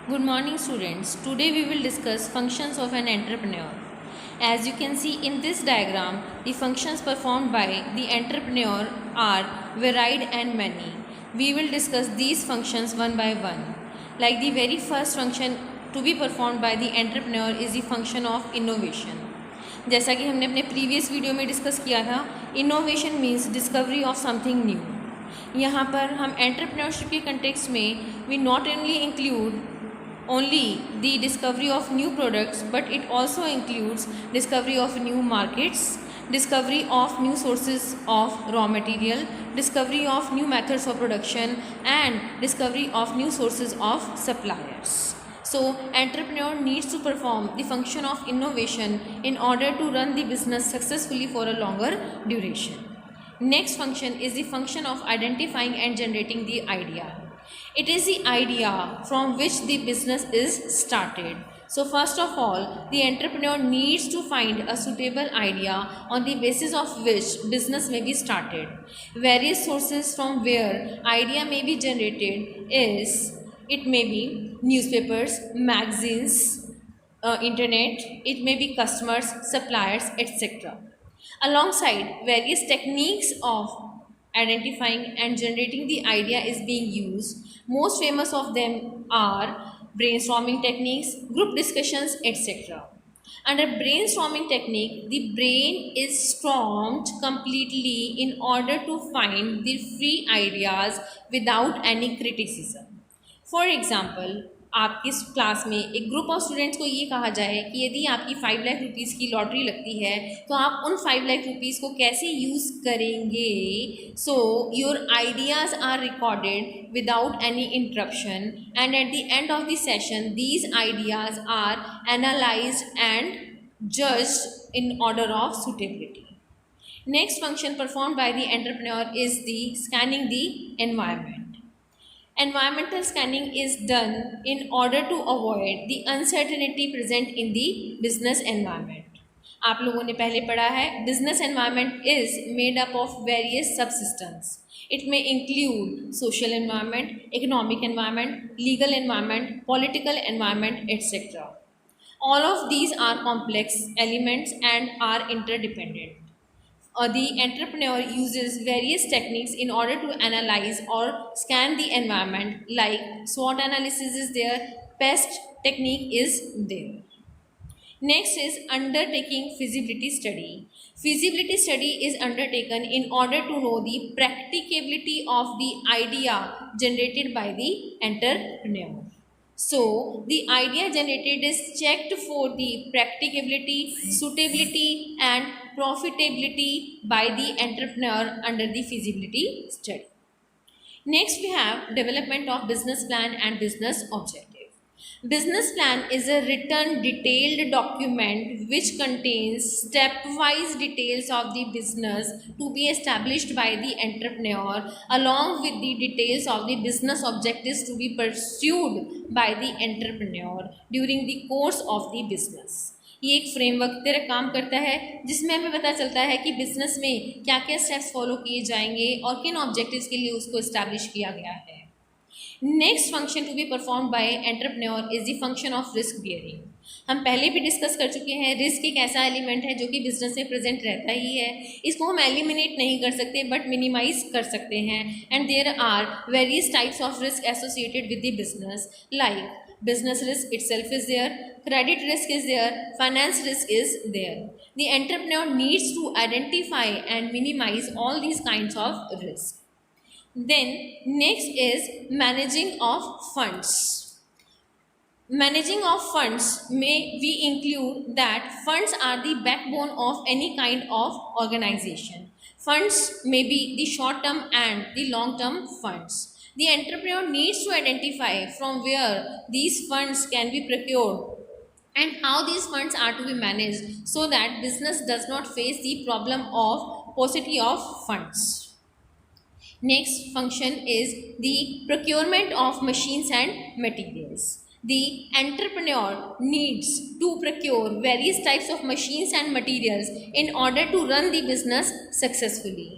Good morning students. Today we will discuss functions of an entrepreneur. As you can see in this diagram, the functions performed by the entrepreneur are varied and many. We will discuss these functions one by one. Like the very first function to be performed by the entrepreneur is the function of innovation. जैसा कि हमने अपने previous video में discuss किया था, innovation means discovery of something new. यहाँ पर हम एंटरप्रेन्योरशिप के कंटेक्स्ट में we not only include only the discovery of new products, but it also includes discovery of new markets, discovery of new sources of raw material, discovery of new methods of production, and discovery of new sources of suppliers. So entrepreneur needs to perform the function of innovation in order to run the business successfully for a longer duration. Next function is the function of identifying and generating the idea. It is the idea from which the business is started. So first of all, the entrepreneur needs to find a suitable idea on the basis of which business may be started. Various sources from where idea may be generated is, it may be newspapers, magazines, internet, it may be customers, suppliers, etc. Alongside various techniques of identifying and generating the idea is being used. Most famous of them are brainstorming techniques, group discussions, etc. Under brainstorming technique, the brain is stormed completely in order to find the free ideas without any criticism. For example, आपकी class में एक group of students को ये कहा जाए कि यदि आपकी 5 लाख रुपीज़ की लॉटरी लगती है तो आप उन 5 लाख रुपीज़ को कैसे यूज़ करेंगे. So your ideas are recorded without any interruption and at the end of the session these ideas are analysed and judged in order of suitability. Next function performed by the entrepreneur is the scanning the environment. Environmental scanning is done in order to avoid the uncertainty present in the business environment. आप लोगों ने पहले पढ़ा है, business environment is made up of various subsystems. It may include social environment, economic environment, legal environment, political environment, etc. All of these are complex elements and are interdependent. The entrepreneur uses various techniques in order to analyze or scan the environment, like SWOT analysis is there, PEST technique is there. Next is undertaking feasibility study. Feasibility study is undertaken in order to know the practicability of the idea generated by the entrepreneur. So the idea generated is checked for the practicability, suitability and profitability by the entrepreneur under the feasibility study. Next we have development of business plan and business objective. Business plan is a written detailed document which contains stepwise details of the business to be established by the entrepreneur along with the details of the business objectives to be pursued by the entrepreneur during the course of the business. ये एक framework की तरह काम करता है जिसमें हमें पता चलता है कि बिजनेस में क्या क्या स्टेप्स फॉलो किए जाएंगे और किन ऑब्जेक्टिव्स के लिए उसको इस्टेब्लिश किया गया है. Next function to be perform by entrepreneur is the function of risk bearing. हम पहले भी डिस्कस कर चुके हैं, रिस्क एक ऐसा एलिमेंट है जो कि बिजनेस में प्रेजेंट रहता ही है. इसको हम एलिमिनेट नहीं कर सकते बट मिनिमाइज कर सकते हैं. And there are various types of risk associated with the business, like business risk itself is there, credit risk is there, finance risk is there. The entrepreneur needs to identify and minimize all these kinds of risk. Then next is managing of funds. Managing of funds may we include that funds are the backbone of any kind of organization. Funds may be the short term and the long term funds. The entrepreneur needs to identify from where these funds can be procured and how these funds are to be managed so that business does not face the problem of paucity of funds. Next function is the procurement of machines and materials. The entrepreneur needs to procure various types of machines and materials in order to run the business successfully.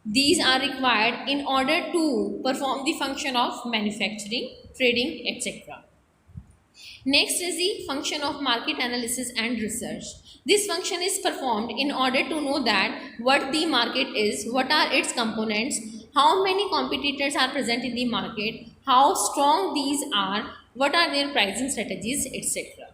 These are required in order to perform the function of manufacturing, trading, etc. Next is the function of market analysis and research. This function is performed in order to know that what the market is, what are its components, how many competitors are present in the market, how strong these are, what are their pricing strategies, etc.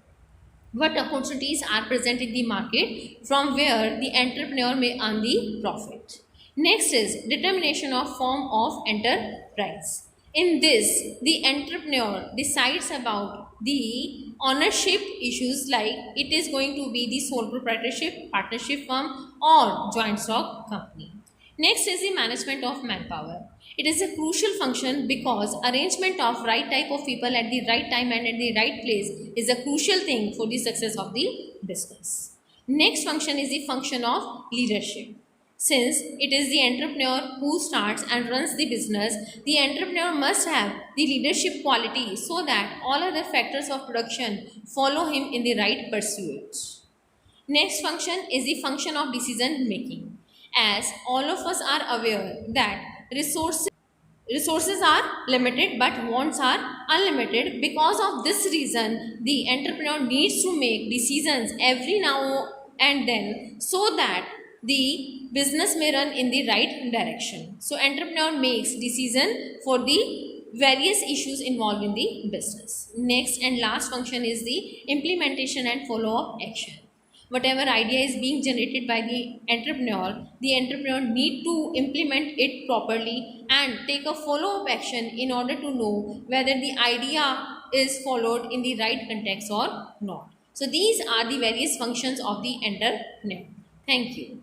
What opportunities are present in the market from where the entrepreneur may earn the profit. Next is determination of form of enterprise. In this, the entrepreneur decides about the ownership issues like it is going to be the sole proprietorship, partnership firm or joint stock company. Next is the management of manpower. It is a crucial function because arrangement of right type of people at the right time and at the right place is a crucial thing for the success of the business. Next function is the function of leadership. Since it is the entrepreneur who starts and runs the business, the entrepreneur must have the leadership quality so that all other factors of production follow him in the right pursuit. Next function is the function of decision making. As all of us are aware that resources are limited but wants are unlimited. Because of this reason, the entrepreneur needs to make decisions every now and then so that the business may run in the right direction. So entrepreneur makes decision for the various issues involved in the business. Next and last function is the implementation and follow-up action. Whatever idea is being generated by the entrepreneur need to implement it properly and take a follow-up action in order to know whether the idea is followed in the right context or not. So these are the various functions of the entrepreneur. Thank you.